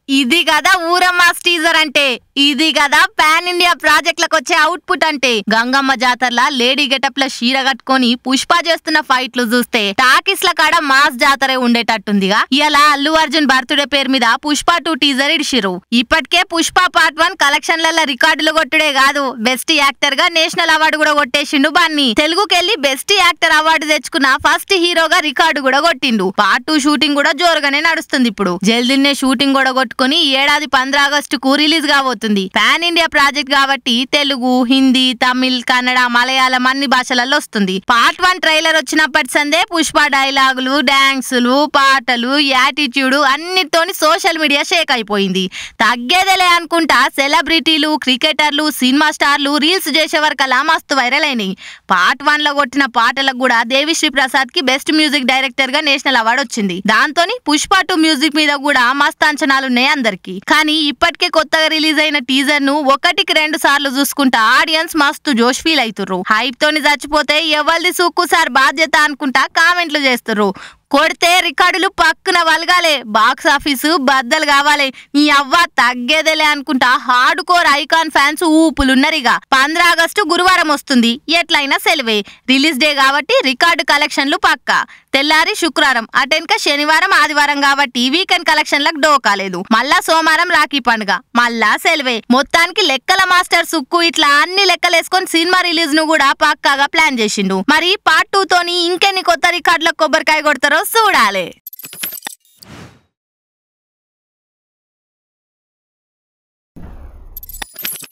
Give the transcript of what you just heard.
ఇది కదా ఊరమ్మాస్ టీజర్ అంటే, ఇది కదా పాన్ ఇండియా ప్రాజెక్టులకు వచ్చే అవుట్పుట్ అంటే. గంగమ్మ జాతరలా లేడీ గెటప్ ల చీర కట్టుకొని పుష్ప చేస్తున్న ఫైట్లు చూస్తే టాకీస్ ల కాడ మాస్ జాతరే ఉండేటట్టుందిగా. ఇలా అల్లు అర్జున్ బర్త్డే పేరు మీద పుష్ప 2 టీజర్ ఇడిసిరు. ఇప్పటికే పుష్ప పార్ట్ 1 కలెక్షన్ల రికార్డులు కొట్టుడే కాదు, బెస్ట్ యాక్టర్ గా నేషనల్ అవార్డు కూడా కొట్టేసిండు బన్నీ. తెలుగుకెళ్లి బెస్ట్ యాక్టర్ అవార్డు తెచ్చుకున్న ఫస్ట్ హీరోగా రికార్డు కూడా కొట్టిండు. పార్ట్ 2 షూటింగ్ కూడా జోరుగానే నడుస్తుంది. ఇప్పుడు జల్దీనే షూటింగ్ కూడా కొట్టుకుని ఏడాది 15 ఆగస్టుకు రిలీజ్ కాబోతుంది. పాన్ ఇండియా ప్రాజెక్ట్ కాబట్టి తెలుగు, హిందీ, తమిళ్, కన్నడ, మలయాళం అన్ని భాషలలో వస్తుంది. పార్ట్ 1 ట్రైలర్ వచ్చినప్పటి సందే పుష్ప డైలాగులు, డాన్సులు, పాటలు, యాటిట్యూడ్ అన్నిటితోని సోషల్ మీడియా షేక్ అయిపోయింది. తగ్గేదేలే అనుకుంటా సెలబ్రిటీలు, క్రికెటర్లు, సినిమా స్టార్లు రీల్స్ చేసే వరకలా మస్తు వైరల్ అయినాయి. పార్ట్ 1 లో కొట్టిన పాటలకు కూడా దేవిశ్రీ ప్రసాద్ కి బెస్ట్ మ్యూజిక్ డైరెక్టర్ గా నేషనల్ అవార్డు వచ్చింది. దాంతోని పుష్ప 2 మ్యూజిక్ మీద కూడా మస్తు అంచనాలున్నాయి అందరికి. కానీ ఇప్పటికే కొత్తగా రిలీజ్ అయిన టీజర్ ను 1కి 2 సార్లు చూసుకుంటా ఆడియన్స్ మస్తు జోష్ ఫీల్ అవుతుర్రు. హైప్ తోని చచ్చిపోతే ఎవరిది సూక్కు సార్ బాధ్యత అనుకుంటా కామెంట్లు చేస్తుర్రు. కొడితే రికార్డులు పక్కన వలగాలే, బాక్స్ ఆఫీసు బద్దలు కావాలి. నీ అవ్వ తగ్గేదేలే అనుకుంటా హార్డ్ కోర్ ఐకాన్ ఫ్యాన్స్ ఊపులున్నరిగా. 15 ఆగస్టు గురువారం వస్తుంది, ఎట్లయినా సెలవే. రిలీజ్ డే కాబట్టి రికార్డు కలెక్షన్లు పక్కా. తెల్లారి శుక్రవారం, అటెన్క శనివారం, ఆదివారం కాబట్టి వీకెండ్ కలెక్షన్లకు డోకాలేదు. మళ్ళా సోమవారం రాఖీ పండుగ, మళ్ళా సెలవే. మొత్తానికి లెక్కల మాస్టర్ సుక్కు ఇట్లా అన్ని లెక్కలేసుకొని సినిమా రిలీజ్ ను కూడా పక్కాగా ప్లాన్ చేసిండు. మరి పార్ట్ 2 తోని ఇంకెన్ని కొత్త రికార్డులకు కొబ్బరికాయ కొడతారో చూడాలి.